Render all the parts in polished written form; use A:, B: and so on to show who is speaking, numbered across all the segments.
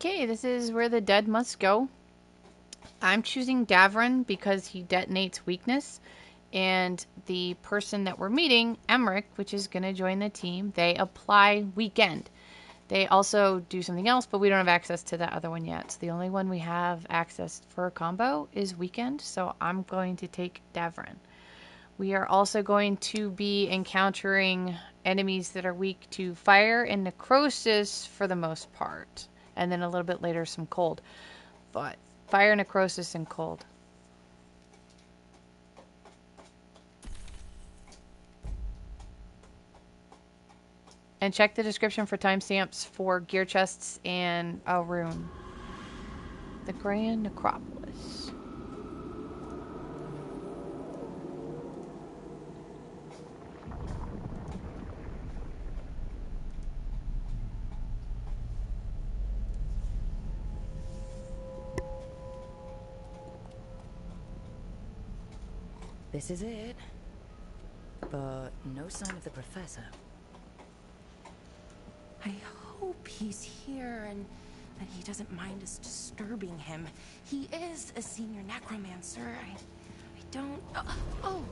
A: Okay, this is where the dead must go. I'm choosing Davrin because he detonates weakness. And the person that we're meeting, Emmerich, which is going to join the team, they apply weekend. They also do something else, but we don't have access to that other one yet. So the only one we have access for a combo is weekend. So I'm going to take Davrin. We are also going to be encountering enemies that are weak to fire and necrosis for the most part. And then a little bit later, some cold. But fire, necrosis, and cold. And check the description for timestamps for gear chests and a rune. The Grand Necropolis.
B: This is it. But no sign of the professor.
C: I hope he's here and that he doesn't mind us disturbing him. He is a senior necromancer. I don't... Oh!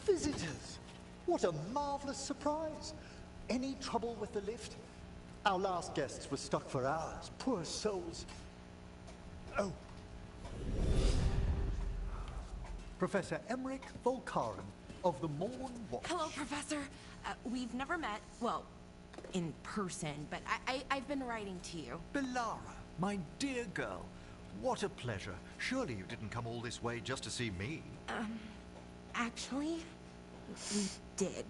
D: Visitors! What a marvelous surprise! Any trouble with the lift? Our last guests were stuck for hours. Poor souls. Oh. Professor Emmerich Volkaren of the Morn Watch.
C: Hello, Professor. We've never met, well, in person, but I've been writing to you.
E: Belara, my dear girl. What a pleasure. Surely you didn't come all this way just to see me.
C: Actually, we did.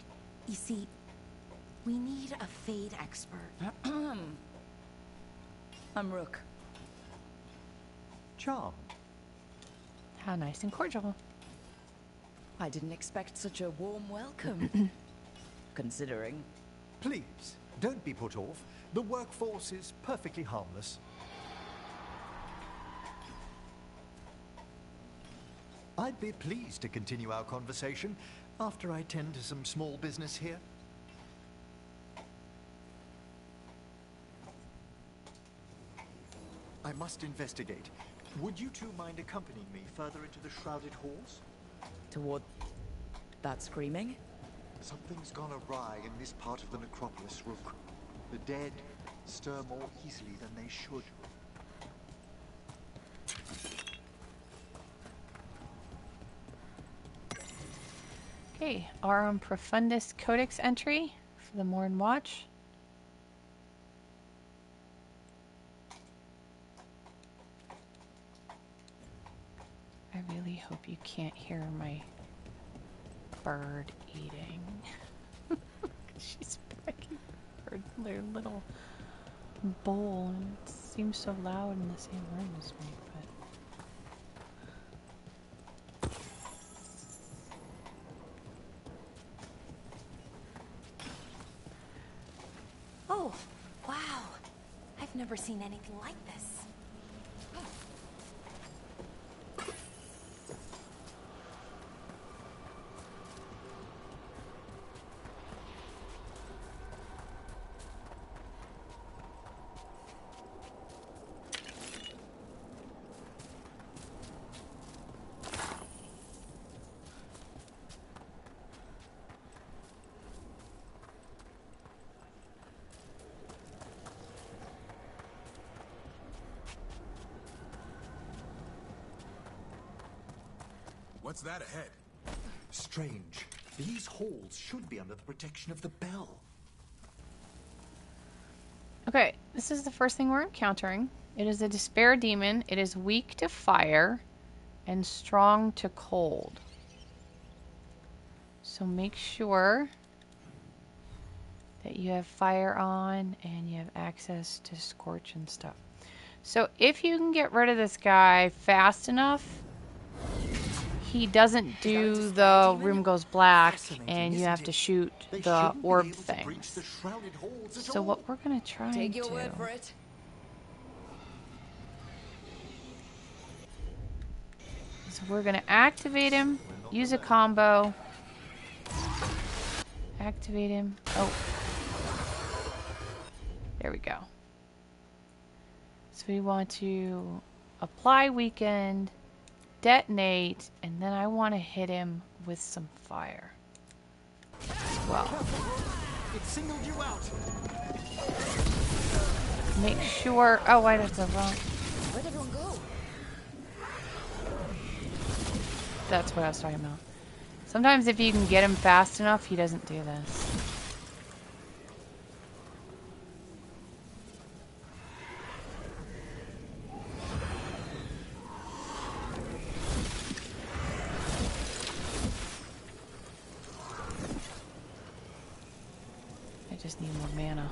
C: You see, we need a Fade expert.
B: I'm Rook.
D: Charmed.
A: How nice and cordial.
B: I didn't expect such a warm welcome. Considering.
D: Please, don't be put off. The workforce is perfectly harmless. I'd be pleased to continue our conversation after I tend to some small business here. I must investigate. Would you two mind accompanying me further into the shrouded halls?
B: Toward that screaming?
F: Something's gone awry in this part of the necropolis, Rook. The dead stir more easily than they should.
A: Okay, Aurum Profundus Codex entry for the Morn Watch. I really hope you can't hear my bird eating. She's pecking her little bowl, and it seems so loud in the same room as me, but...
C: Oh, wow. I've never seen anything like this.
G: What's that ahead?
D: Strange. These halls should be under the protection of the bell.
A: Okay, this is the first thing we're encountering. It is a despair demon. It is weak to fire and strong to cold. So make sure that you have fire on and you have access to scorch and stuff. So if you can get rid of this guy fast enough, he doesn't do the room goes black and you have to shoot the orb things. So what we're going to try and
B: Take your
A: do...
B: word for it.
A: So we're going to activate him, use a combo, activate him. Oh. There we go. So we want to apply weakened, detonate, and then I want to hit him with some fire as well.
E: It singled you out.
A: Make sure... Oh, why did the wrong...
B: Where'd everyone go?
A: That's what I was talking about. Sometimes if you can get him fast enough, he doesn't do this. I just need more mana.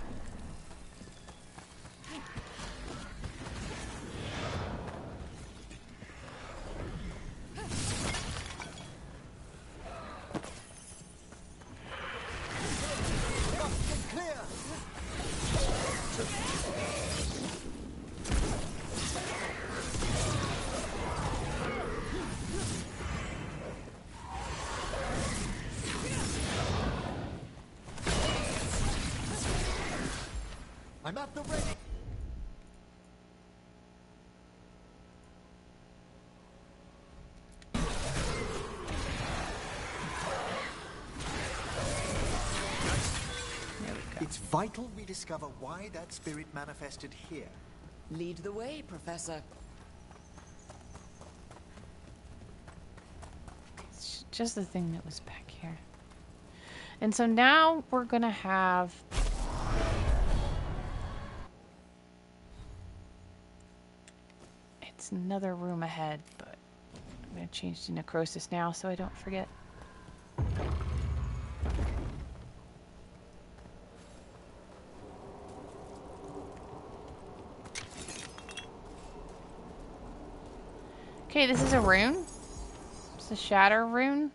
E: I'm at the ready. It's vital we discover why that spirit manifested here.
B: Lead the way, Professor.
A: It's just the thing that was back here. And so now we're going to have... It's another room ahead, but I'm going to change to necrosis now so I don't forget. Okay, this is a rune. It's a Shatter Rune.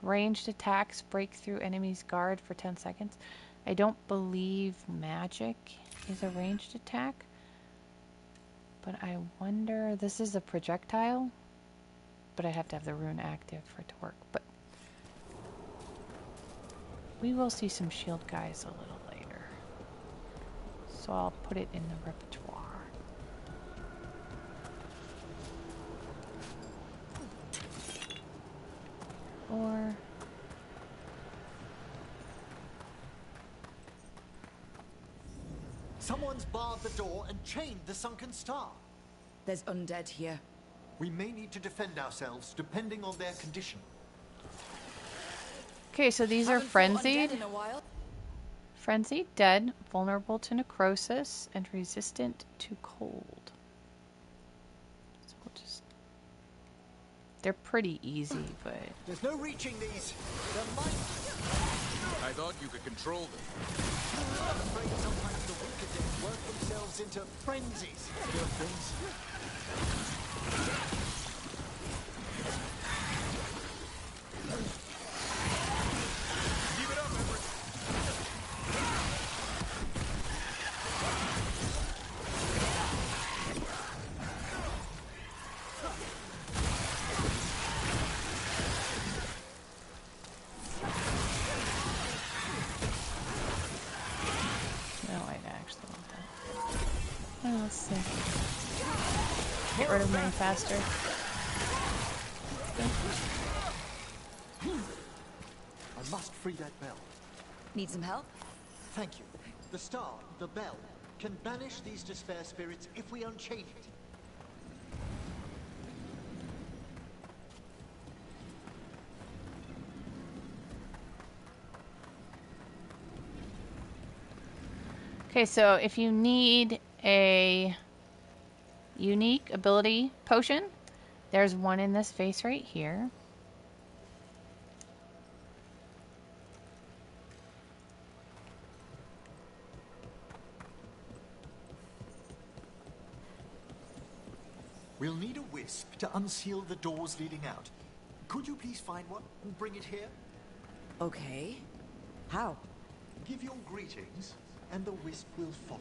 A: Ranged attacks break through enemy's guard for 10 seconds. I don't believe magic is a ranged attack. But I wonder... This is a projectile. But I have to have the rune active for it to work. But we will see some shield guys a little later. So I'll put it in the repertoire. Or...
E: Someone's barred the door and chained the sunken star.
B: There's undead here.
E: We may need to defend ourselves depending on their condition.
A: Okay, so these are
B: Haven't fought undead
A: frenzied.
B: in a while.
A: Frenzied, dead, vulnerable to necrosis, and resistant to cold. So we'll just... They're pretty easy, but...
E: There's no reaching these. They're mine.
G: I thought you could control them.
E: I'm afraid sometimes the wicked things work themselves into frenzies. Poor things.
G: Keep it up, Everett.
A: No, I actually want that. Oh, let's see. Get rid of mine faster.
E: I must free that bell.
B: Need some help?
E: Thank you. The star, the bell, can banish these despair spirits if we unchain it.
A: Okay, so if you need a unique ability potion, there's one in this vase right here.
F: We'll need a wisp to unseal the doors leading out. Could you please find one and bring it here?
B: Okay. How?
F: Give your greetings, and the wisp will follow.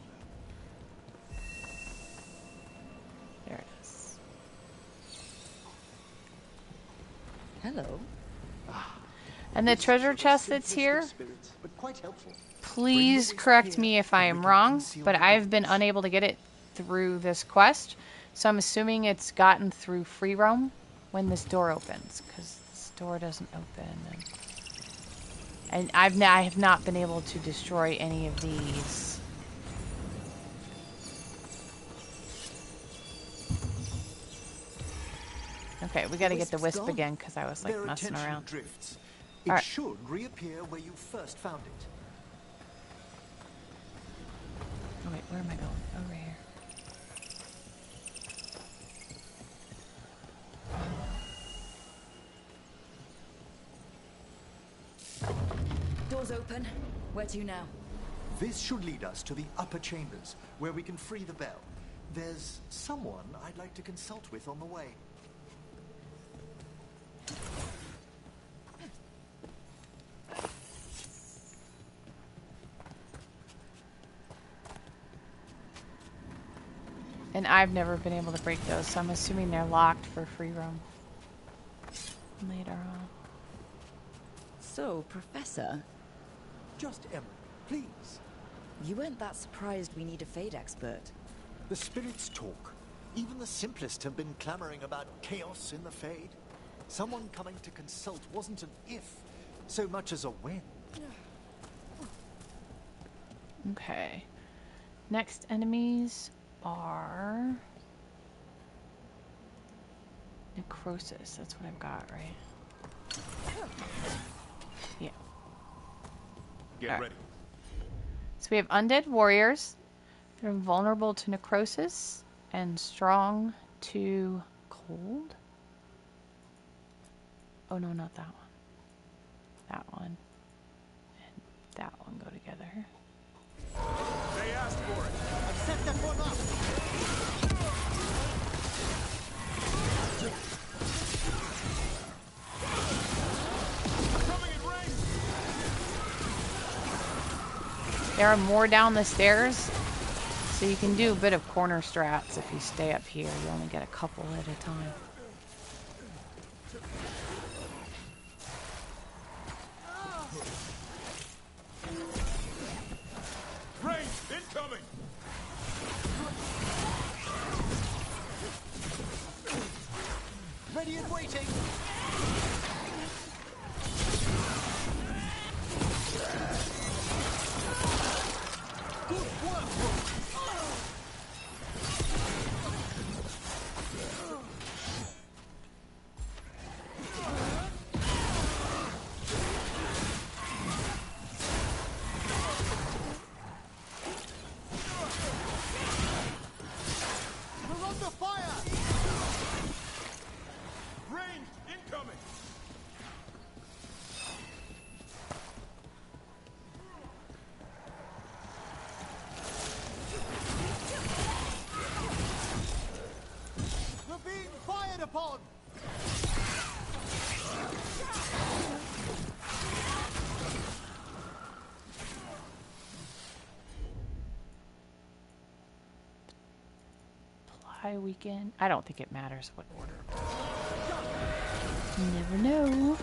A: There it is.
B: Hello.
A: And the treasure chest that's here,
F: Spirits, but quite helpful.
A: please correct me if I am wrong, but I've been unable to get it through this quest. So I'm assuming it's gotten through free roam when this door opens, because this door doesn't open. And I have not been able to destroy any of these. Okay, we got to get the wisp again because I was like
F: Their
A: messing
F: attention
A: around.
F: drifts. It
A: All right.
F: should reappear where you first found it.
A: Oh wait, where am I going? Over here.
B: Doors open. Where to now?
F: This should lead us to the upper chambers, where we can free the bell. There's someone I'd like to consult with on the way.
A: And I've never been able to break those, so I'm assuming they're locked for free roam later on.
B: So, Professor,
F: Just Emily, please.
B: you weren't that surprised we need a Fade expert.
F: The spirits talk. Even the simplest have been clamoring about chaos in the Fade. Someone coming to consult wasn't an if, so much as a when.
A: Okay. Next enemies are necrosis. That's what I've got, right? Yeah.
G: Get
A: All right.
G: ready.
A: So we have undead warriors. They're vulnerable to necrosis and strong to cold. Oh no, not that one. That one and that one go together.
G: They asked for it.
D: Set that one up!
G: Coming in range.
A: There are more down the stairs, so you can do a bit of corner strats if you stay up here. You only get a couple at a time.
G: Range incoming.
D: Ready and waiting! Good work, Rook! We're under fire!
G: Range incoming.
D: We're being fired upon!
A: Apply weekend. I don't think it matters what order. You never know.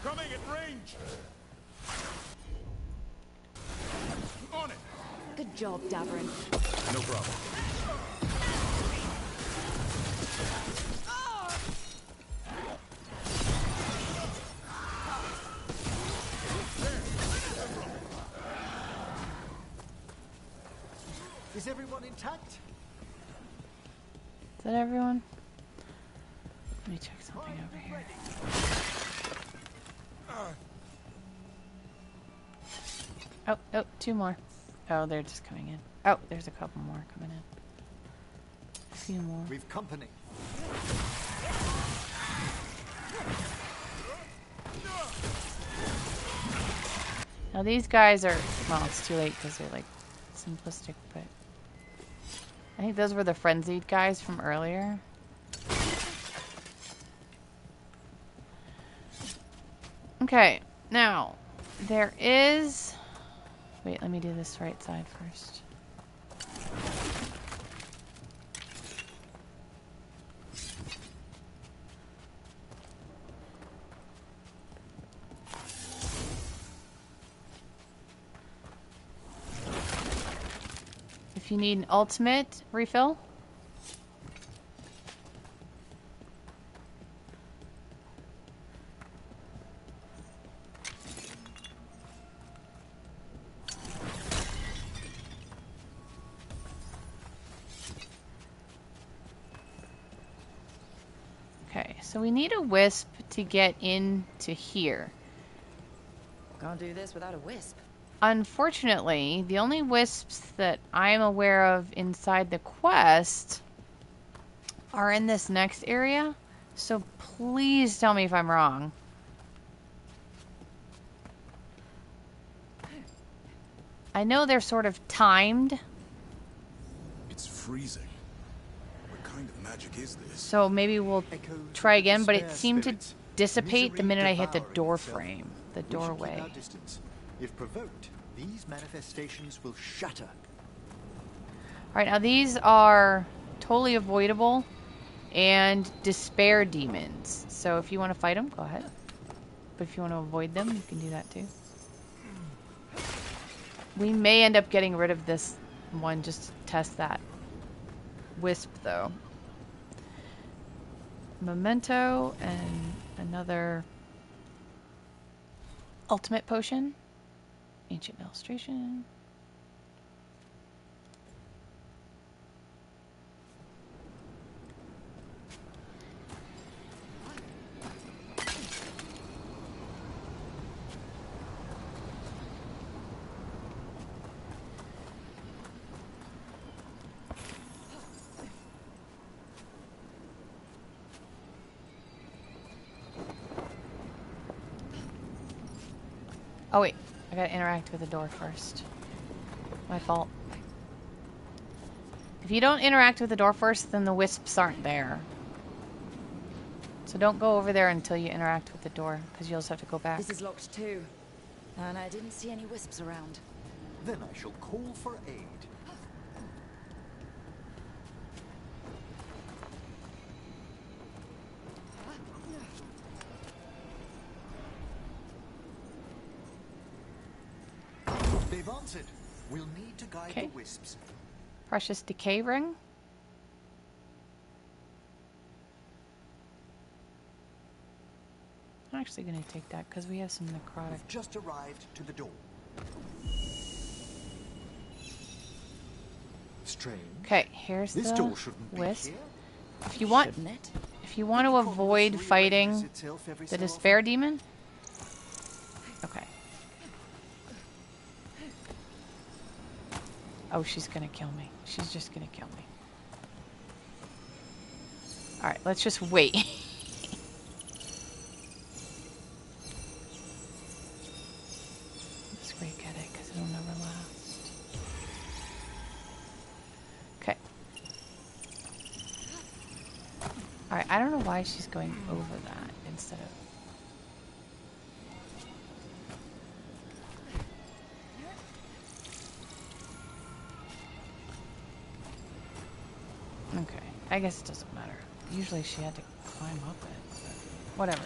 G: Coming at range. On it.
B: Good job, Davrin.
G: No problem.
D: Is everyone intact?
A: Is that everyone? Let me check something over here. Oh, oh, two more. Oh, they're just coming in. Oh, there's a couple more coming in. A few more.
F: We've company.
A: Now these guys are, well, it's too late because they're like simplistic, but I think those were the frenzied guys from earlier. Okay, now there is, wait, let me do this right side first. If you need an ultimate refill. Okay, so we need a wisp to get into here.
B: Can't do this without a wisp.
A: Unfortunately, the only wisps that I'm aware of inside the quest are in this next area. So please tell me if I'm wrong. I know they're sort of timed.
G: It's freezing. What kind of magic is this?
A: So maybe we'll try again, but it seemed to dissipate the minute I hit the door frame, the doorway.
F: If provoked, these manifestations will shatter.
A: Alright, now these are totally avoidable and despair demons. So if you want to fight them, go ahead. But if you want to avoid them, you can do that too. We may end up getting rid of this one just to test that wisp, though. Memento and another ultimate potion. Ancient illustration. Oh wait, I gotta interact with the door first. My fault. If you don't interact with the door first, then the wisps aren't there. So don't go over there until you interact with the door, because you'll just have to go back.
B: This is locked too. And I didn't see any wisps around.
F: Then I shall call for aid. They've answered. We'll need to guide the wisps.
A: Precious decay ring. I'm actually going to take that because we have some necrotic.
F: We've just arrived to the door. Strange.
A: Okay, here's
F: This
A: the
F: door shouldn't
A: wisp.
F: be here.
A: If you want,
B: Shouldn't it?
A: if you want to avoid
F: Rearranges
A: fighting
F: itself every
A: the
F: so
A: despair demon. Okay. Oh, she's gonna kill me. She's just gonna kill me. Alright, let's just wait. Let's quick at it, because it'll never last. Okay. Alright, I don't know why she's going over that instead of... Okay, I guess it doesn't matter. Usually she had to climb up it, but whatever.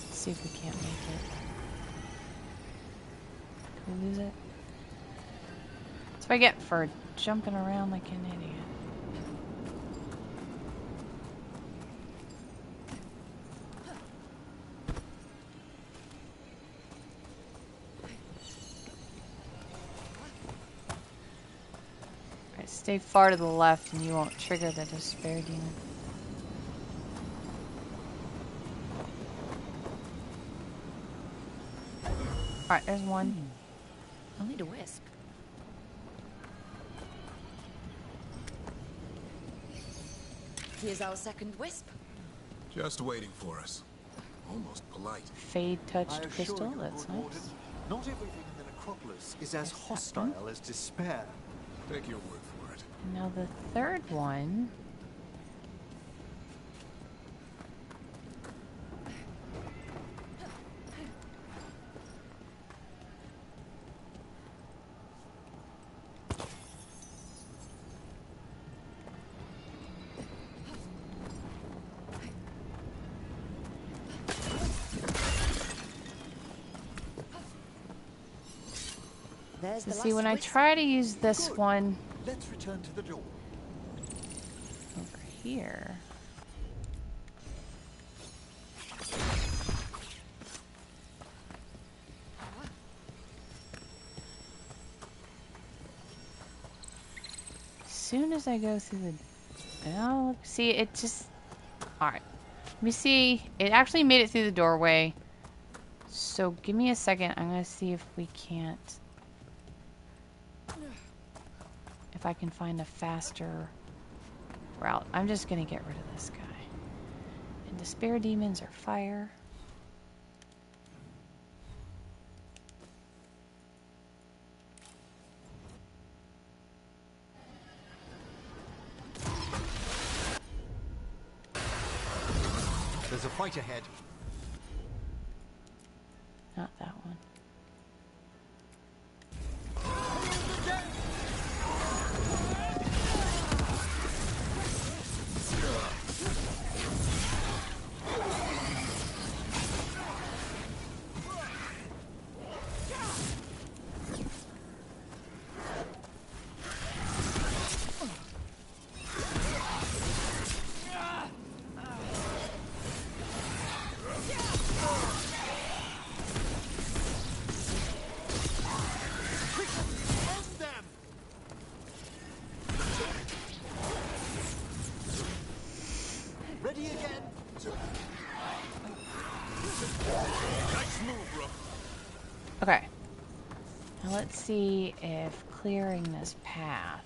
A: Let's see if we can't make it. Can we lose it? That's what I get for jumping around like an idiot. Stay far to the left and you won't trigger the despair demon. Alright, there's one.
B: I'll need a wisp. Here's our second wisp.
G: Just waiting for us. Almost polite.
A: Fade
F: I
A: touched
F: assure
A: crystal.
F: you,
A: That's
F: Lord Warden,
A: nice.
F: not everything in the necropolis is as
A: Acceptance.
F: hostile as despair.
G: Take your word for it.
A: Now the third one.
B: There's the
A: So see,
B: last
A: when I
B: wisp.
A: try to use this
F: Good.
A: one
F: Let's return to the door.
A: over here. As soon as I go through the... Oh, see, it just... Alright. Let me see. It actually made it through the doorway. So give me a second. I'm going to see if we can't... If I can find a faster route. I'm just going to get rid of this guy. And despair demons are fire.
F: There's a fight ahead.
A: Not that one.
F: Ready again?
G: Nice move, Rook.
A: Okay. Now let's see if clearing this path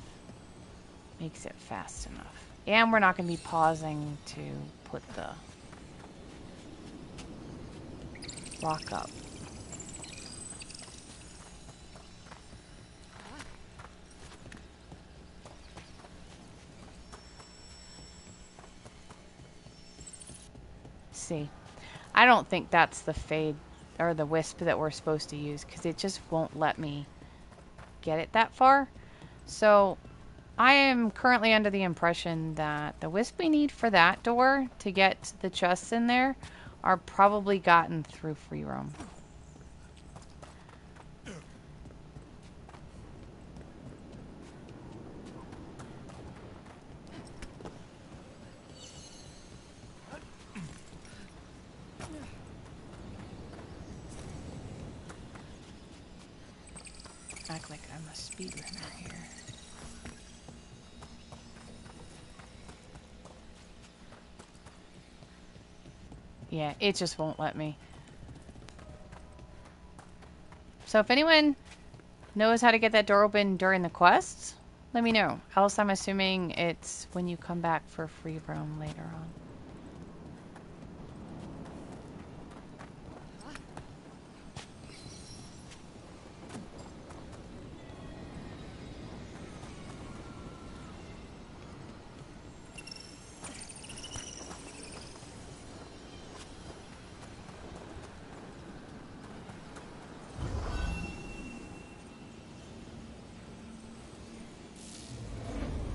A: makes it fast enough. And we're not going to be pausing to put the lock up. See, I don't think that's the fade or the wisp that we're supposed to use because it just won't let me get it that far. So I am currently under the impression that the wisp we need for that door to get the chests in there are probably gotten through free roam. Act like I'm a speedrunner here. Yeah, it just won't let me. So if anyone knows how to get that door open during the quests, let me know. Else I'm assuming it's when you come back for free roam later on.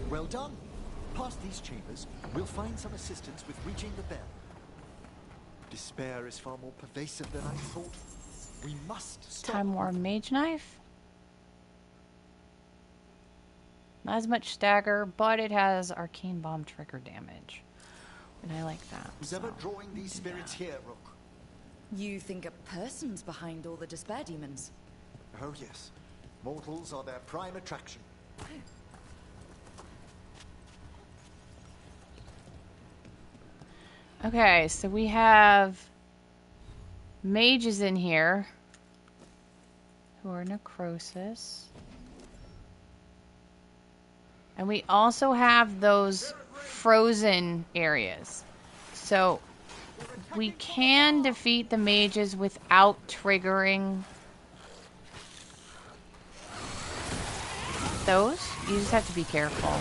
F: Well done. Past these chambers, we'll find some assistance with reaching the bell. Despair is far more pervasive than I thought. We must stop.
A: Time War Mage Knife. Not as much stagger, but it has arcane bomb trigger damage. And I like that.
F: Who's
A: so
F: ever drawing these
A: do
F: spirits
A: that.
F: here, Rook?
B: You think a person's behind all the despair demons?
F: Oh yes. Mortals are their prime attraction.
A: Okay, so we have mages in here who are necrosis. And we also have those frozen areas. So we can defeat the mages without triggering those. You just have to be careful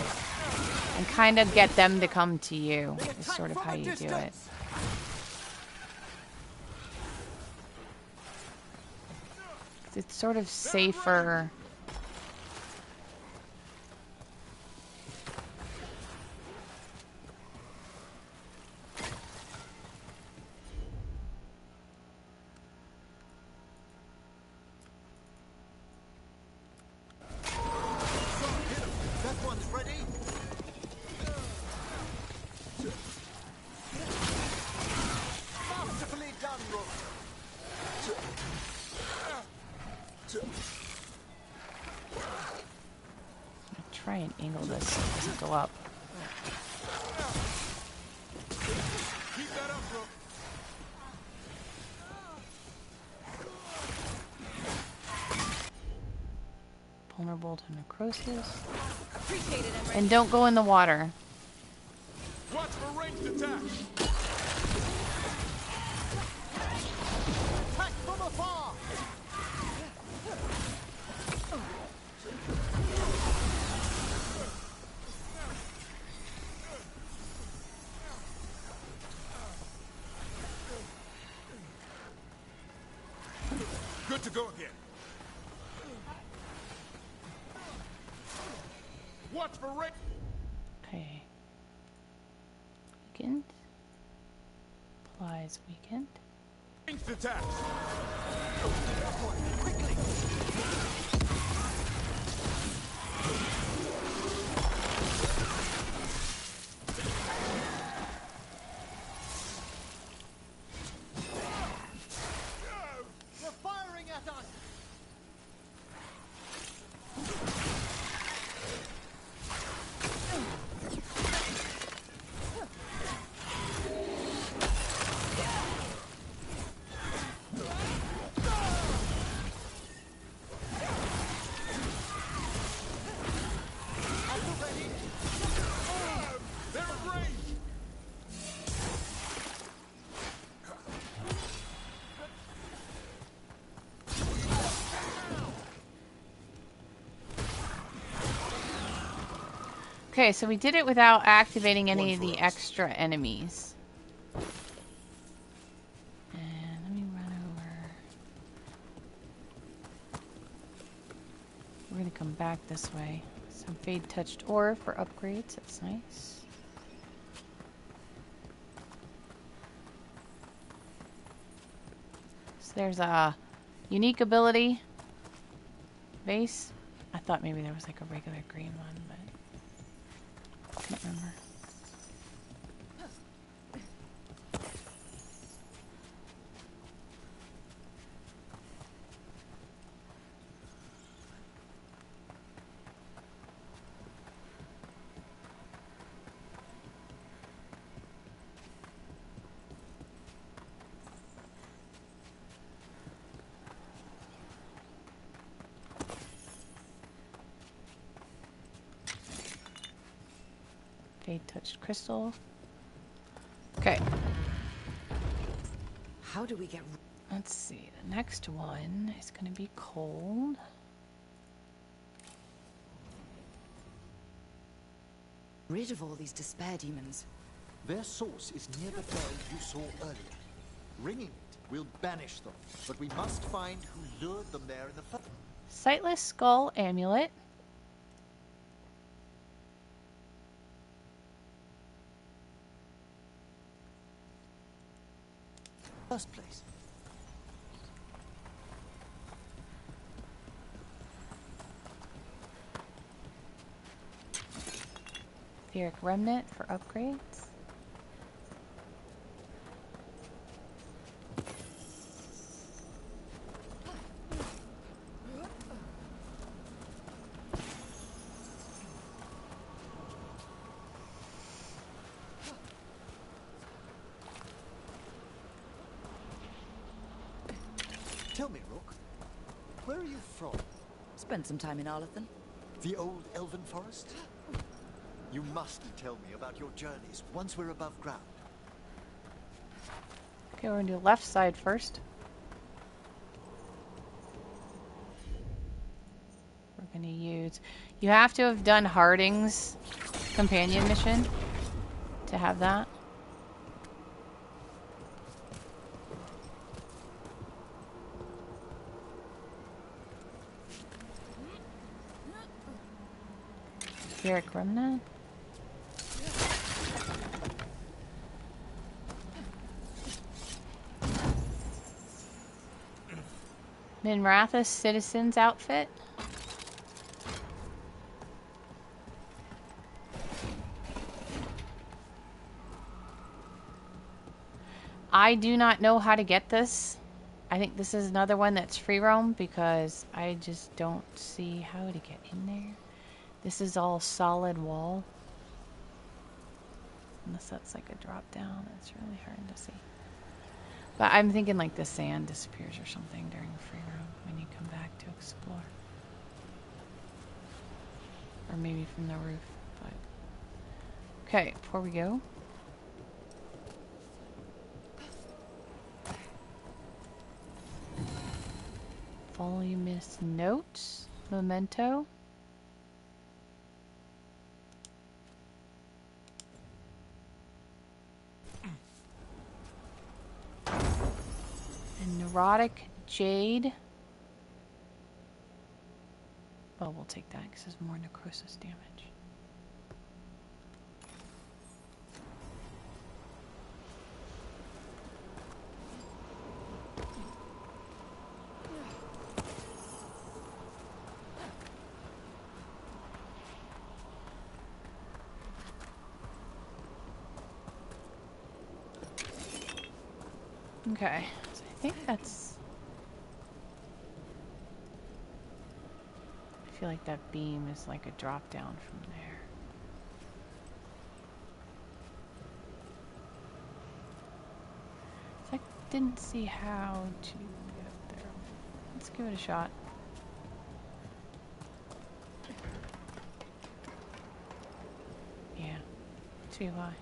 A: and kind of get them to come to you. Is sort of how you do it. It's sort of safer. Try and angle this so it doesn't go up.
G: Keep that up, bro.
A: Vulnerable to necrosis. And don't go in the water.
G: Watch for ranged attack.
F: Attack from afar!
G: Good to go again. Watch for range.
A: Okay. Weakened. Applies weakened.
G: Ranged attacks.
F: They're firing at us!
G: They're in range.
A: Okay, so we did it without activating any of the extra enemies. And let me run over. We're gonna come back this way. Some Fade Touched Ore for upgrades, that's nice. So there's a unique ability. Base. I thought maybe there was like a regular green one, but I can't remember. Fade Touched Crystal. Okay.
B: How do we get...
A: Let's see. The next one is going to be cold.
B: rid of all these despair demons?
F: Their source is near the bell you saw earlier. Ringing it will banish them, but we must find who lured them there in the first.
A: Sightless Skull Amulet.
F: Place.
A: Etheric Remnant for upgrades.
F: Tell me, Rook, where are you from?
B: Spent some time in Arlathan.
F: The old elven forest? You must tell me about your journeys once we're above ground.
A: Okay, we're gonna do left side first. We're gonna use... You have to have done Hauntings companion mission to have that. Eric Remnant. Minrathous citizen's outfit. I do not know how to get this. I think this is another one that's free roam because I just don't see how to get in there. This is all solid wall. Unless that's like a drop down, it's really hard to see. But I'm thinking like the sand disappears or something during the free roam when you come back to explore. Or maybe from the roof. But okay, before we go. Voluminous notes, memento. And neurotic jade. Well, we'll take that because there's more necrosis damage. Okay, so I think that's... I feel like that beam is like a drop down from there. So I didn't see how to get up there. Let's give it a shot. Yeah, too high.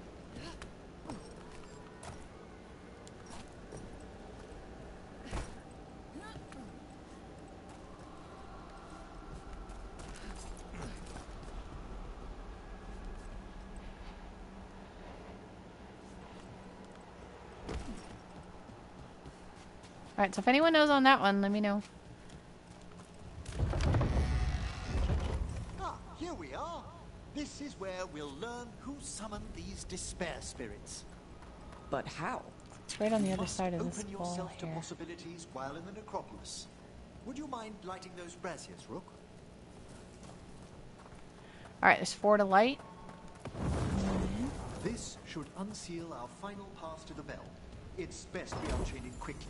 A: Alright, so if anyone knows on that one, let me know.
F: Ah, here we are. This is where we'll learn who summoned these despair spirits.
B: But how?
A: It's right on the
F: You
A: other
F: must
A: side of this
F: open
A: wall
F: yourself to
A: here.
F: possibilities while in the necropolis. Would you mind lighting those braziers, Rook?
A: Alright, there's 4 to light.
F: This should unseal our final pass to the bell. It's best we unchain it quickly.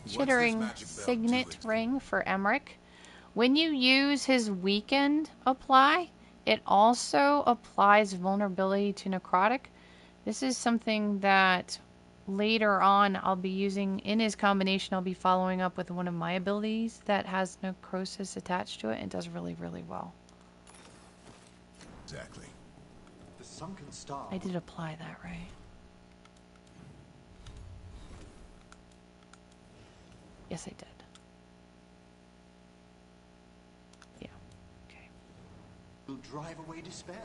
A: Chittering
G: magic bell
A: signet
G: do?
A: ring for Emmerich. When you use his weakened apply, it also applies vulnerability to necrotic. This is something that later on I'll be using in his combination. I'll be following up with one of my abilities that has necrosis attached to it and does really, really well.
G: Exactly.
F: The sunken star.
A: I did apply that, right? Yes, I did. Yeah. Okay.
F: Will drive away despair.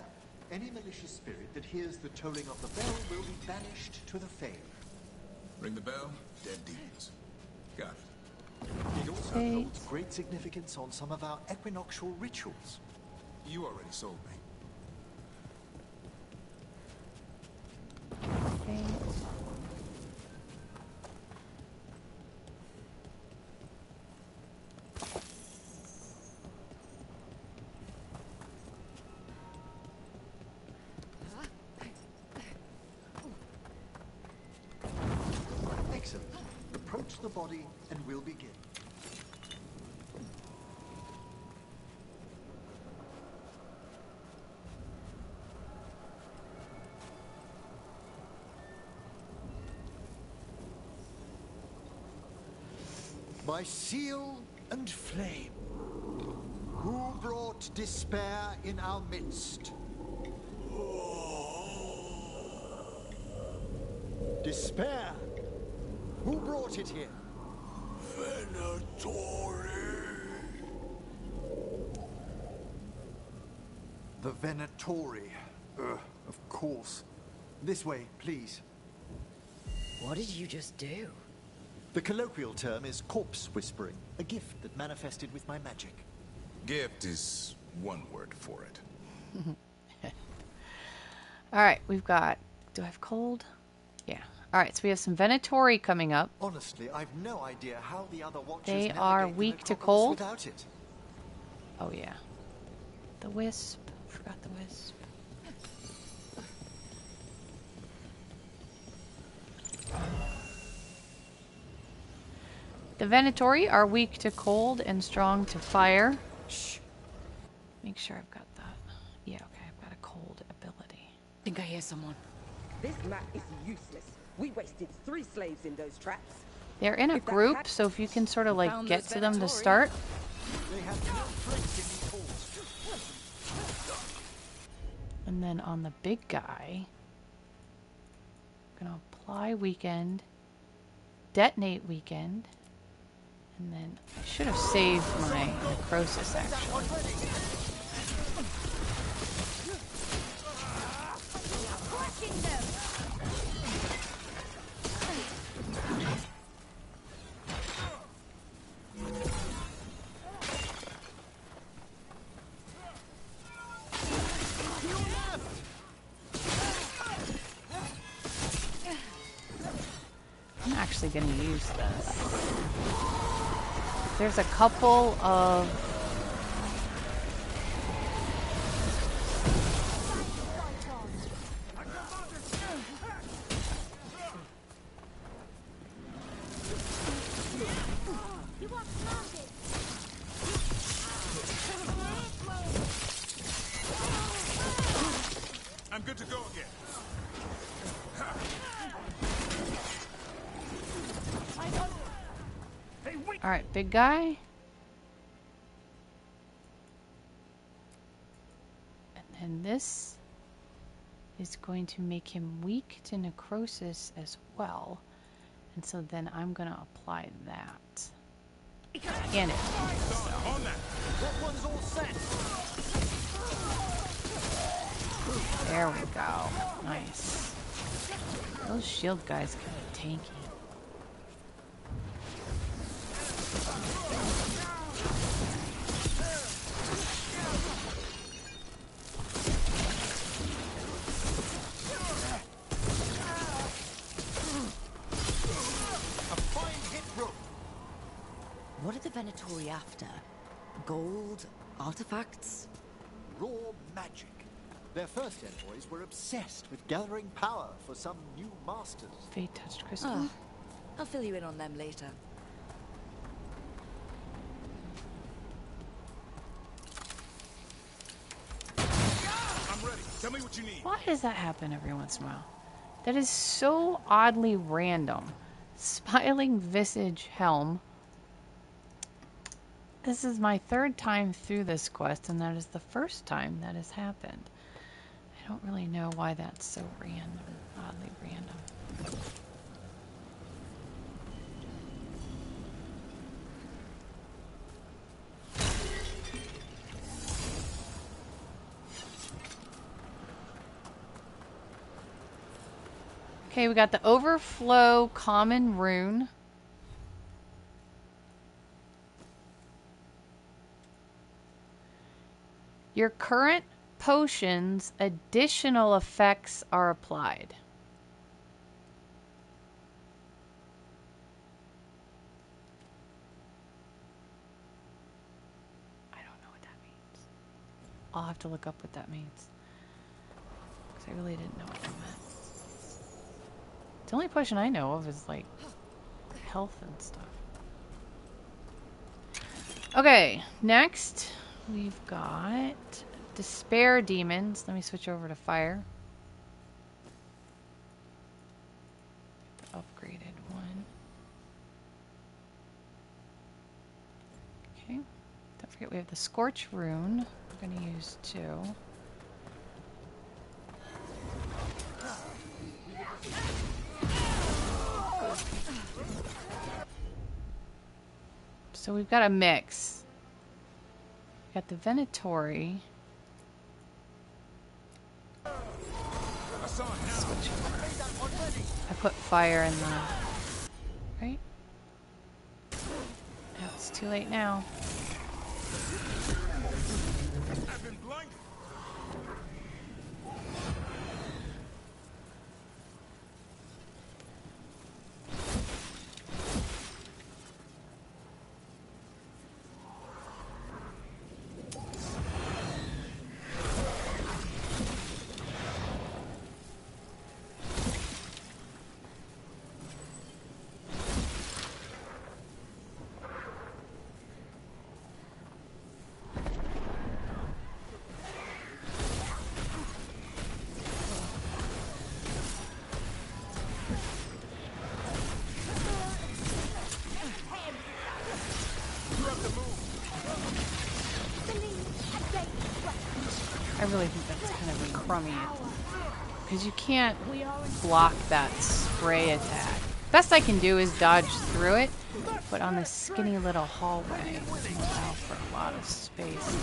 F: Any malicious spirit that hears the tolling of the bell will be banished to the Fade.
G: Ring the bell, dead demons. Got it.
F: It also
A: Fade.
F: holds great significance on some of our equinoctial rituals.
G: You already sold me.
A: Okay.
F: Excellent. Approach the body and we'll begin. By seal and flame, who brought despair in our midst? Despair, Who brought it here?
G: Venatori.
F: The Venatori. Of course. This way, please.
B: What did you just do?
F: The colloquial term is corpse whispering, a gift that manifested with my magic.
G: Gift is one word for it.
A: Alright, we've got... Do I have cold? Yeah. Alright, so we have some Venatori coming up.
F: Honestly, I've no idea how the other watchers
A: They
F: navigate
A: are
F: the
A: weak to
F: necropolis
A: cold.
F: without it.
A: Oh, yeah. The wisp. Forgot the wisp. The Venatori are weak to cold and strong to fire. Shh. Make sure I've got that. Yeah, okay, I've got a cold ability.
B: Think I hear someone.
H: This map is useless. We wasted 3 slaves in those traps.
A: They're in a
H: If that
A: group,
H: had-
A: so if you can sort of like
B: Found
A: get
B: those
A: to them to
B: Venatori.
A: start.
F: They have no place in these halls.
A: And then on the big guy, I'm gonna apply weekend, detonate weekend, and then I should have saved my necrosis actually. I'm actually going to use this. There's a couple of...
G: I'm good to go again.
A: Alright, big guy. And then this is going to make him weak to necrosis as well. And so then I'm going to apply that. And it.
G: On that.
F: That one's all set.
A: There we go. Nice. Those shield guys can be tanky.
F: A fine hit, Brooke.
B: What are the Venatori after? Gold? Artifacts?
F: Raw magic. Their first envoys were obsessed with gathering power for some new masters.
A: Fate touched crystal.
B: Oh, I'll fill you in on them later.
G: I'm ready. Tell me what you need.
A: Why does that happen every once in a while? That is so oddly random. Smiling Visage Helm. This is my 3rd time through this quest, and that is the first time that has happened. I don't really know why that's so random, oddly random. Okay, we got the Overflow Common Rune. Your current potions, additional effects are applied. I don't know what that means. I'll have to look up what that means. Because I really didn't know what that meant. The only potion I know of is like health and stuff. Okay, next we've got Despair Demons. Let me switch over to fire. The upgraded one. Okay. Don't forget we have the Scorch Rune. We're going to use 2. So we've got a mix. Got the Venatori. Switch over. I put fire in the... Right? No, it's too late now.
G: I've been blinded.
A: I really think that's kind of crummy. Because you can't block that spray attack. Best I can do is dodge through it, but on this skinny little hallway, it doesn't allow for a lot of space.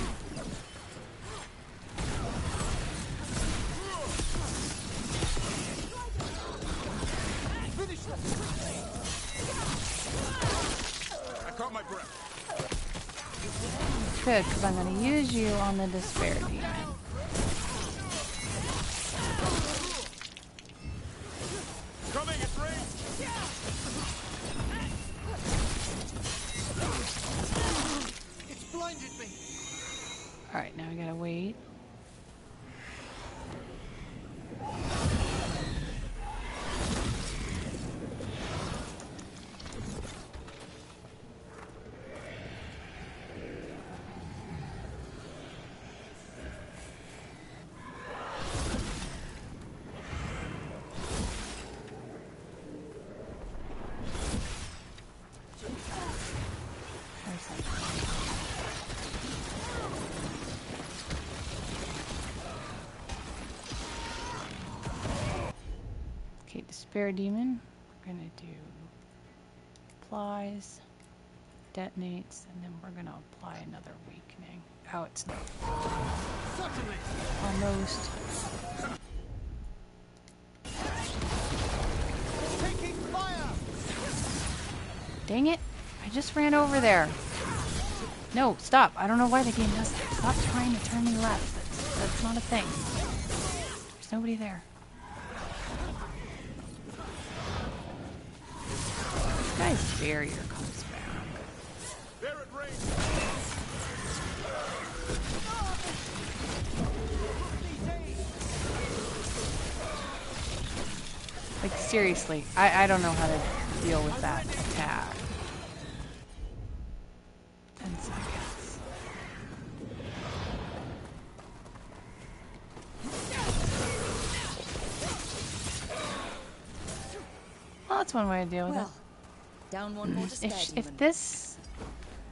G: I caught my breath.
A: Good, because I'm going to use you on the Despair Demon.
G: Coming, it's rain.
F: It's blinded me.
A: Alright, now we gotta wait. Okay, Despair Demon. We're gonna do applies, detonates, and then we're gonna apply another weakening. Oh, it's not. Almost.
F: Taking fire!
A: Dang it! I just ran over there. No, stop. I don't know why the game does that. Stop trying to turn me left. That's not a thing. There's nobody there. This guy's barrier comes back.
G: There it rains.
A: Like, seriously, I don't know how to deal with that attack. 10 seconds. Well, that's one way to deal with
B: Well, down one more Despair
A: it.
B: Demon.
A: If this,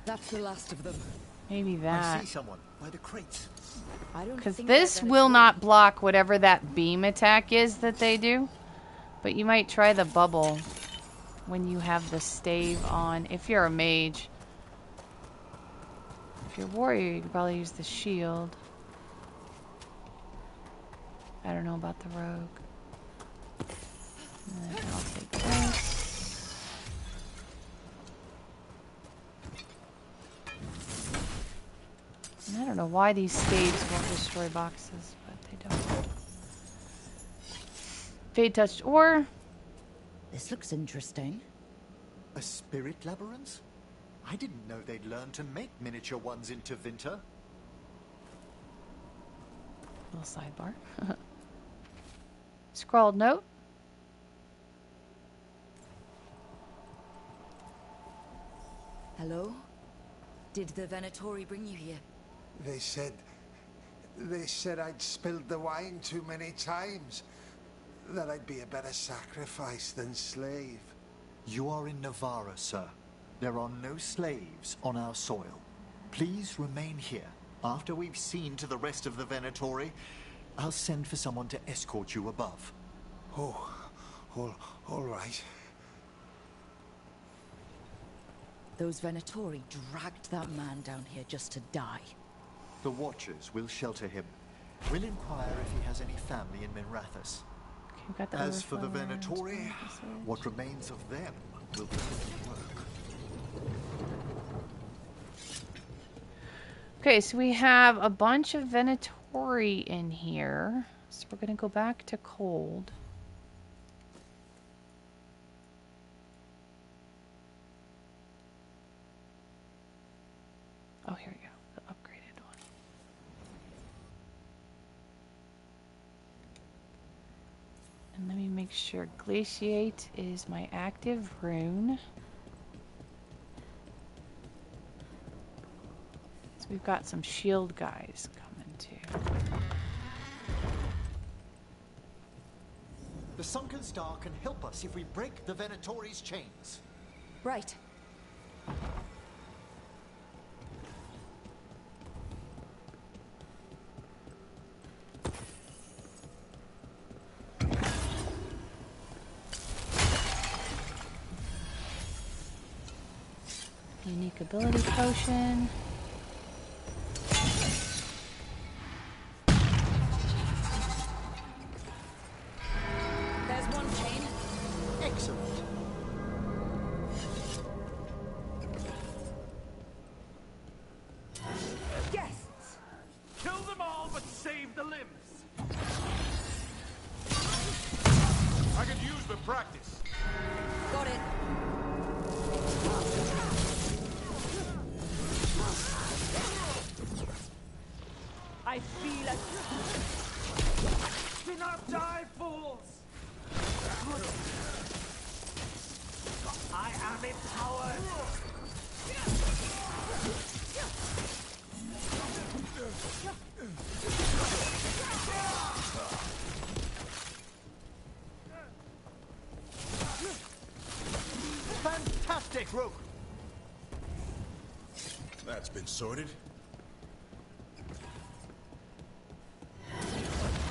B: That's the last of them.
A: maybe
F: I
A: that.
F: see someone by the crates.
B: I don't
A: Because
B: think
A: this
B: they're
A: will
B: Venatori.
A: not block whatever that beam attack is that they do. But you might try the bubble when you have the stave on. If you're a mage. If you're a warrior, you could probably use the shield. I don't know about the rogue. And then I'll take this. And I don't know why these staves won't destroy boxes, but they don't. Fade touched ore.
B: This looks interesting.
F: A spirit labyrinth? I didn't know they'd learned to make miniature ones into Winter.
A: Little sidebar. Scrawled note.
B: Hello? Did the Venatori bring you here?
I: They said I'd spilled the wine too many times. That I'd be a better sacrifice than slave.
F: You are in Navarra, sir. There are no slaves on our soil. Please remain here. After we've seen to the rest of the Venatori, I'll send for someone to escort you above.
I: Oh, all right.
B: Those Venatori dragged that man down here just to die.
F: The Watchers will shelter him. We'll inquire if he has any family in Minrathous.
A: Okay, we've got the
F: As for the
A: Overflow Rune,
F: Venatori,
A: passage.
F: what remains of them will be put to work.
A: Okay, so we have a bunch of Venatori in here. So we're going to go back to cold. Oh, here we go. The upgraded one. And let me make sure Glaciate is my active rune. So we've got some shield guys coming too.
F: The Sunken Star can help us if we break the Venatori's chains.
B: Right.
A: Unique ability potion.
B: There's one chain.
F: Excellent.
H: Guests!
J: Kill them all, but save the limbs. I could use the practice.
B: Got it.
H: I feel it.
J: Do not die, fools! I am empowered!
F: Fantastic, Rook!
G: That's been sorted.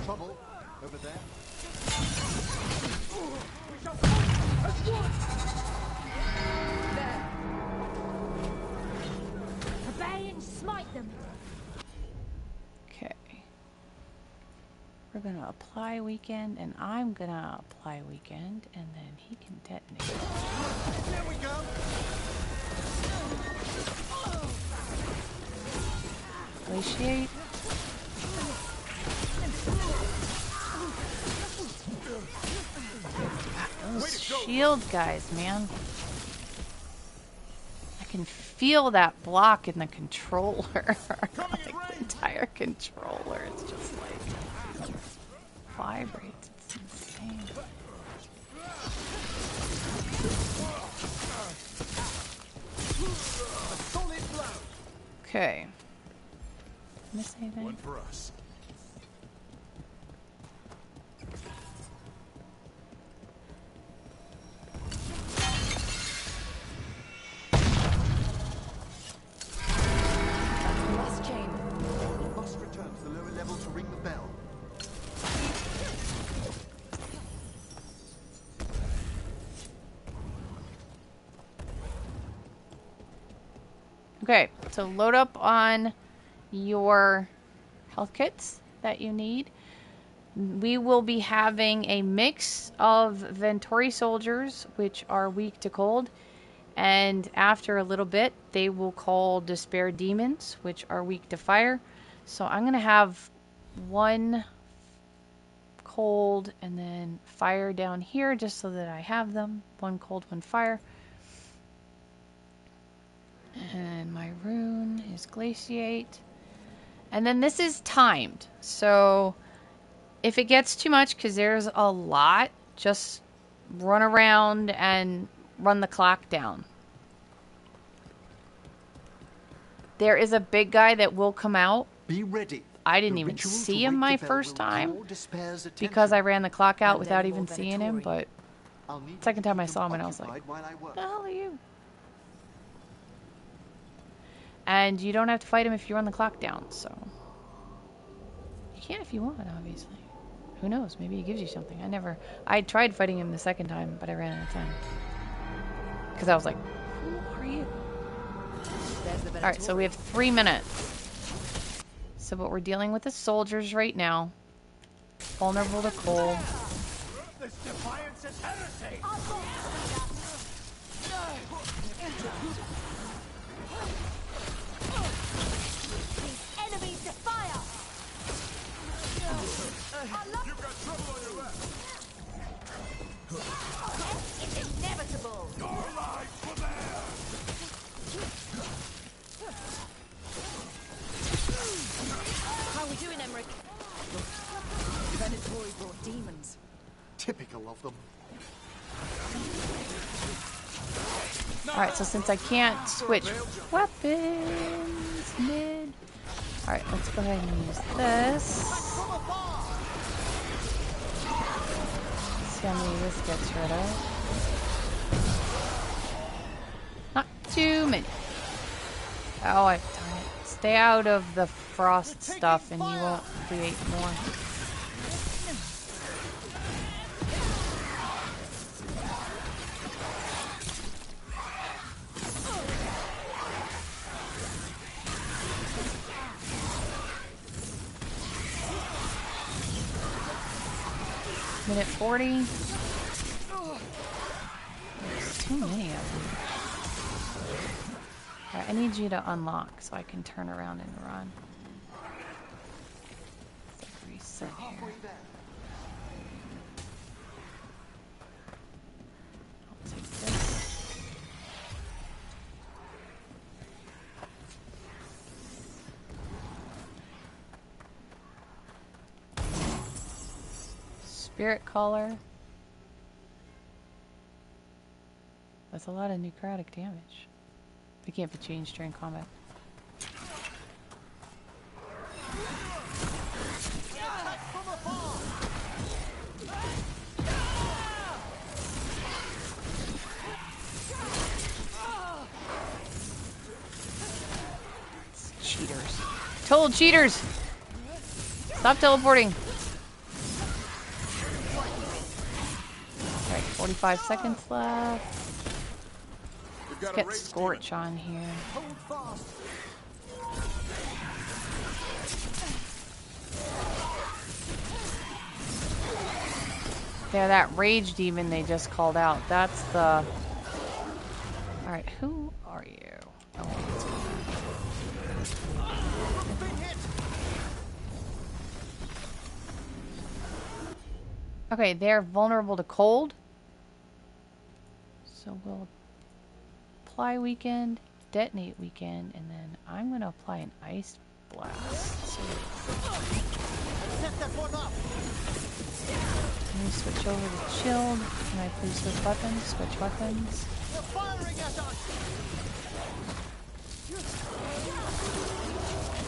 F: Trouble over there.
H: There.
K: Obey and smite them.
A: Okay. We're gonna apply weekend, and I'm gonna apply weekend, and then he can detonate.
F: There we go!
A: Glaciate. Those shield guys, man. I can feel that block in the controller. Like the entire controller. It's just like vibrates. It's insane. Okay. Miss anything?
G: One for us.
B: Last chain.
F: We must return to the lower level to ring the bell.
A: Okay, so load up on your health kits that you need. We will be having a mix of Ventori soldiers, which are weak to cold, and after a little bit, they will call Despair demons, which are weak to fire. So I'm going to have one cold and then fire down here, just so that I have them. One cold, one fire. And my rune is Glaciate. And then this is timed. So if it gets too much, because there's a lot, just run around and run the clock down. There is a big guy that will come out.
F: Be ready.
A: I didn't
F: The
A: even
F: ritual
A: see
F: to
A: him
F: ring
A: my
F: the bell
A: first
F: will
A: time
F: call Despair's attention.
A: because I ran the clock out
B: And
A: without
B: then
A: even
B: more
A: seeing him,
B: Venatori.
A: but
F: I'll need
A: second
F: you to
A: time I
F: keep
A: saw
F: them
A: him and I was like,
F: occupied while I work.
A: the hell are you? And you don't have to fight him if you run the clock down, so. You can if you want, obviously. Who knows? Maybe he gives you something. I tried fighting him the second time, but I ran out of time. Because I was like, who are you? Alright, so we have 3 minutes. So what we're dealing with is soldiers right now. Vulnerable to cold.
J: This defiance is heresy!
K: These enemies to fire!
J: You've got trouble on your left!
K: It's inevitable!
J: Your life for there!
B: How are we doing, Emmerich? Venatori brought demons.
F: Typical of them.
A: Alright, so since I can't switch weapons mid... Alright, let's go ahead and use this. See how many this gets rid of. Not too many. Oh, darn it. Stay out of the frost stuff and you won't create more. Minute 40. There's too many of them. Alright, I need you to unlock so I can turn around and run. Let's reset here. I'll take this. Spirit Caller. That's a lot of necrotic damage. It can't be changed during combat. It's cheaters. Total cheaters! Stop teleporting. Alright, 45 seconds left. Let's get Scorch on here. Yeah, that rage demon they just called out. That's the... Alright, who are you? Oh, let's go. Okay, they're vulnerable to cold. So we'll apply weekend, detonate weekend, and then I'm going to apply an ice blast. So can we switch over to chilled? Can I please switch weapons? Switch weapons.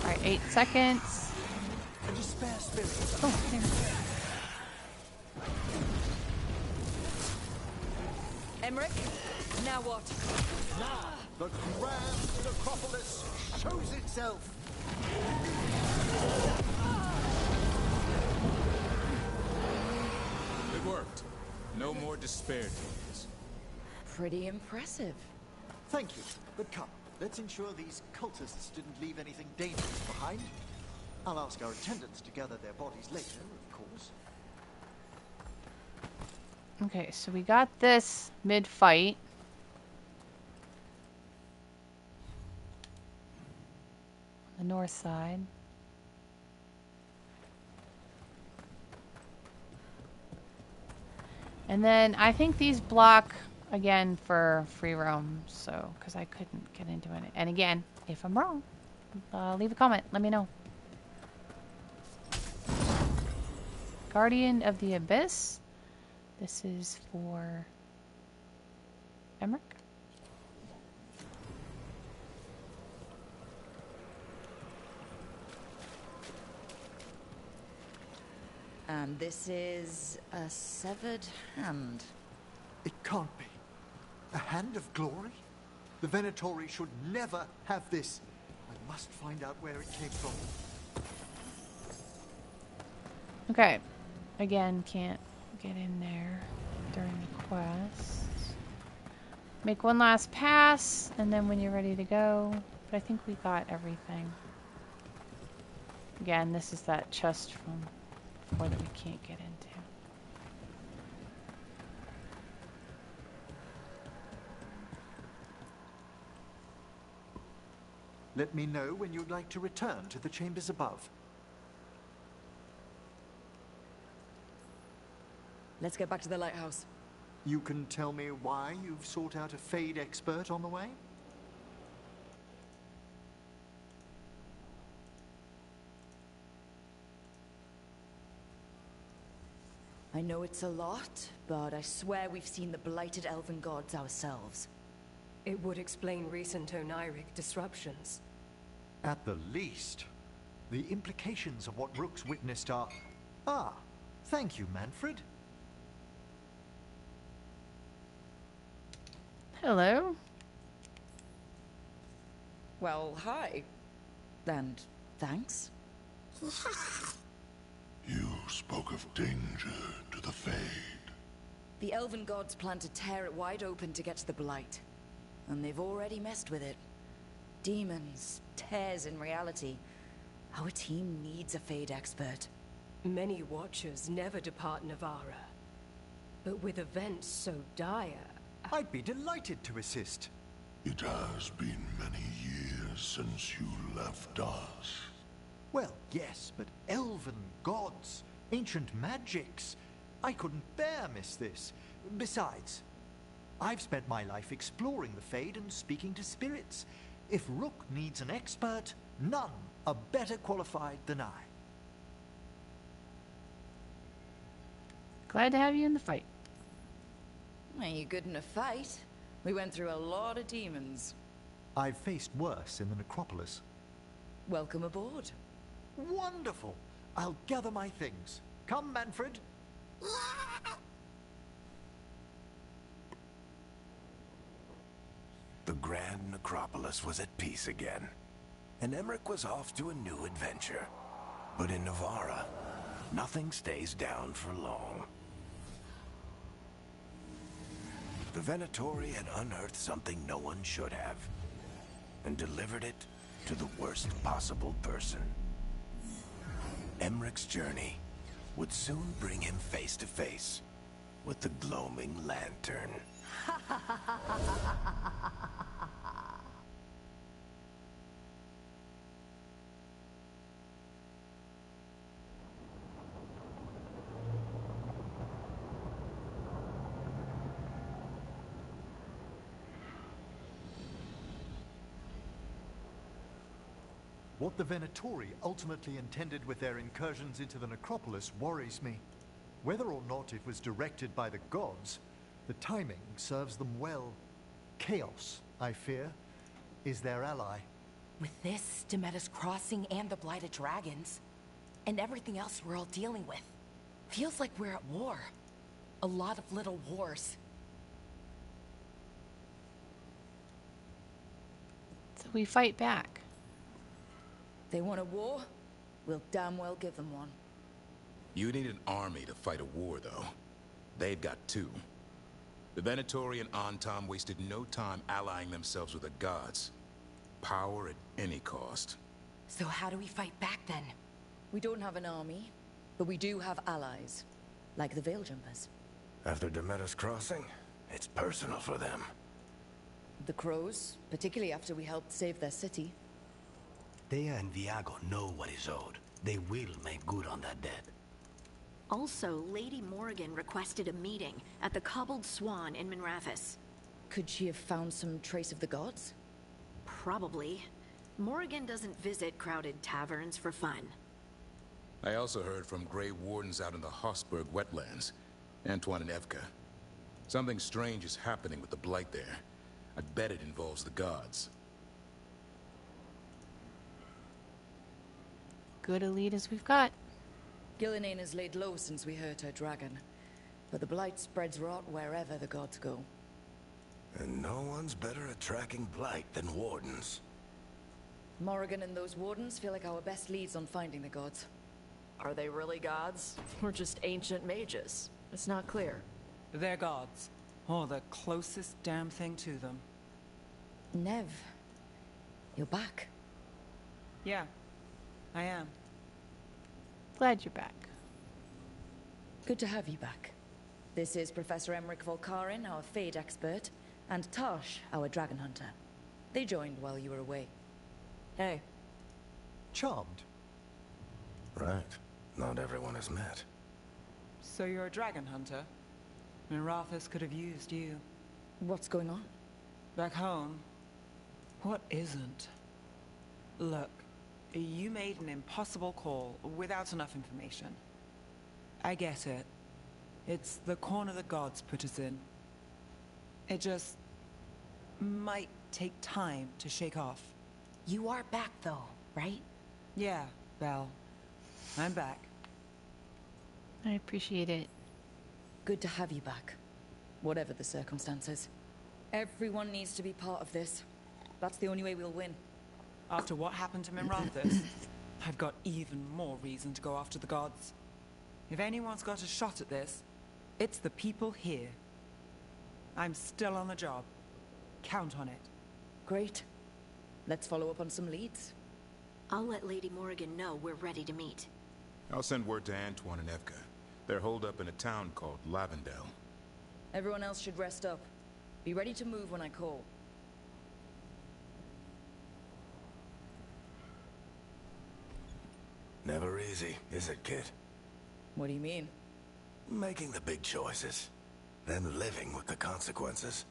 A: Alright, 8 seconds. Oh, there.
B: Emmerich, now what?
F: Now, the grand necropolis shows itself.
G: It worked. No more despair tales.
B: Pretty impressive.
F: Thank you, but come, let's ensure these cultists didn't leave anything dangerous behind. I'll ask our attendants to gather their bodies later, of course.
A: Okay, so we got this mid-fight. The north side. And then I think these block again for free roam, so because I couldn't get into it. And again, if I'm wrong, leave a comment. Let me know. Guardian of the Abyss. This is for Emmerich.
B: And this is a severed hand.
F: It can't be. A hand of glory? The Venatori should never have this. I must find out where it came from.
A: Okay. Again, can't get in there during the quest. Make one last pass, and then when you're ready to go, But I think we got everything. Again, this is that chest from before that we can't get into.
F: Let me know when you'd like to return to the chambers above.
B: Let's get back to the lighthouse.
F: You can tell me why you've sought out a Fade expert on the way?
B: I know it's a lot, but I swear we've seen the blighted elven gods ourselves.
L: It would explain recent Oniric disruptions.
F: At the least. The implications of what Rook's witnessed are... Ah, thank you, Manfred.
A: Hello.
B: Well, hi. And thanks.
G: You spoke of danger to the Fade.
B: The elven gods plan to tear it wide open to get to the blight. And they've already messed with it. Demons, tears in reality. Our team needs a Fade expert.
L: Many Watchers never depart Navarra. But with events so dire...
F: I'd be delighted to assist.
G: It has been many years since you left us.
F: Well, yes, but elven gods, ancient magics. I couldn't bear miss this. Besides, I've spent my life exploring the Fade and speaking to spirits. If Rook needs an expert, none are better qualified than I.
A: Glad to have you in the fight.
B: Are you good in a fight? We went through a lot of demons.
F: I've faced worse in the necropolis.
B: Welcome aboard.
F: Wonderful! I'll gather my things. Come, Manfred.
M: The Grand Necropolis was at peace again, and Emmerich was off to a new adventure. But in Navarra, nothing stays down for long. The Venatori had unearthed something no one should have, and delivered it to the worst possible person. Emmerich's journey would soon bring him face to face with the gloaming lantern.
F: What the Venatori ultimately intended with their incursions into the necropolis worries me. Whether or not it was directed by the gods, the timing serves them well. Chaos, I fear, is their ally.
C: With this, Demeter's Crossing and the Blighted Dragons, and everything else we're all dealing with, feels like we're at war. A lot of little wars.
A: So we fight back.
B: They want a war? We'll damn well give them one.
N: You need an army to fight a war, though. They've got two. The Venatori and Antam wasted no time allying themselves with the gods. Power at any cost.
C: So how do we fight back, then?
B: We don't have an army, but we do have allies. Like the Veil Jumpers.
M: After Demeter's Crossing, it's personal for them.
B: The Crows, particularly after we helped save their city.
O: Thea and Viago know what is owed. They will make good on that debt.
K: Also, Lady Morrigan requested a meeting at the Cobbled Swan in Minrathous.
B: Could she have found some trace of the gods?
K: Probably. Morrigan doesn't visit crowded taverns for fun.
N: I also heard from Grey Wardens out in the Hossberg wetlands. Antoine and Evka. Something strange is happening with the Blight there. I bet it involves the gods.
A: Good elite as we've got.
B: Gillinane has laid low since we hurt her dragon. But the Blight spreads rot wherever the gods go.
M: And no one's better at tracking Blight than Wardens.
B: Morrigan and those Wardens feel like our best leads on finding the gods.
P: Are they really gods? Or just ancient mages? It's not clear.
Q: They're gods. Or the closest damn thing to them.
B: Nev. You're back.
Q: Yeah, I am.
A: Glad you're back.
B: Good to have you back. This is Professor Emmerich Volkarin, our Fade expert, and Tosh, our Dragon Hunter. They joined while you were away.
P: Hey.
E: Charmed.
M: Right. Not everyone has met.
Q: So you're a dragon hunter? Mirathus could have used you.
B: What's going on?
Q: Back home, what isn't? Look, you made an impossible call without enough information. I get it. It's the corner the gods put us in. It just might take time to shake off.
C: You are back though, right?
Q: Yeah, Belle. I'm back.
A: I appreciate it.
B: Good to have you back. Whatever the circumstances. Everyone needs to be part of this. That's the only way we'll win.
Q: After what happened to Mirathus, I've got even more reason to go after the gods. If anyone's got a shot at this, it's the people here. I'm still on the job. Count on it.
B: Great. Let's follow up on some leads.
K: I'll let Lady Morrigan know we're ready to meet.
N: I'll send word to Antoine and Evka. They're holed up in a town called Lavendale.
B: Everyone else should rest up. Be ready to move when I call.
M: Never easy, is it, kid?
B: What do you mean?
M: Making the big choices, then living with the consequences.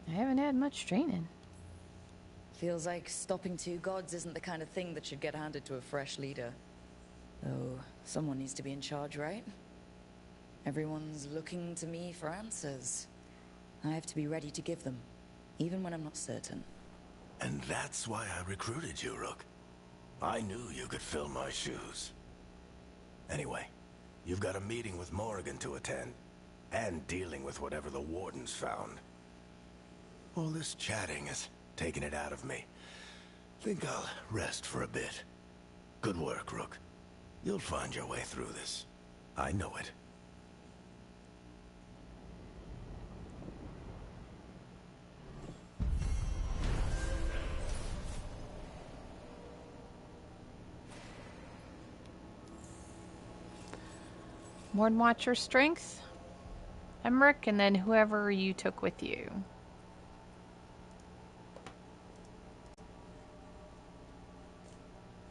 A: I haven't had much training.
B: Feels like stopping two gods isn't the kind of thing that should get handed to a fresh leader. Though, someone needs to be in charge, right? Everyone's looking to me for answers. I have to be ready to give them, even when I'm not certain.
M: And that's why I recruited you, Rook. I knew you could fill my shoes. Anyway, you've got a meeting with Morrigan to attend, and dealing with whatever the Warden's found. All this chatting is taking it out of me. Think I'll rest for a bit. Good work, Rook. You'll find your way through this. I know it.
A: Warden Watcher strength, Emmerich, and then whoever you took with you.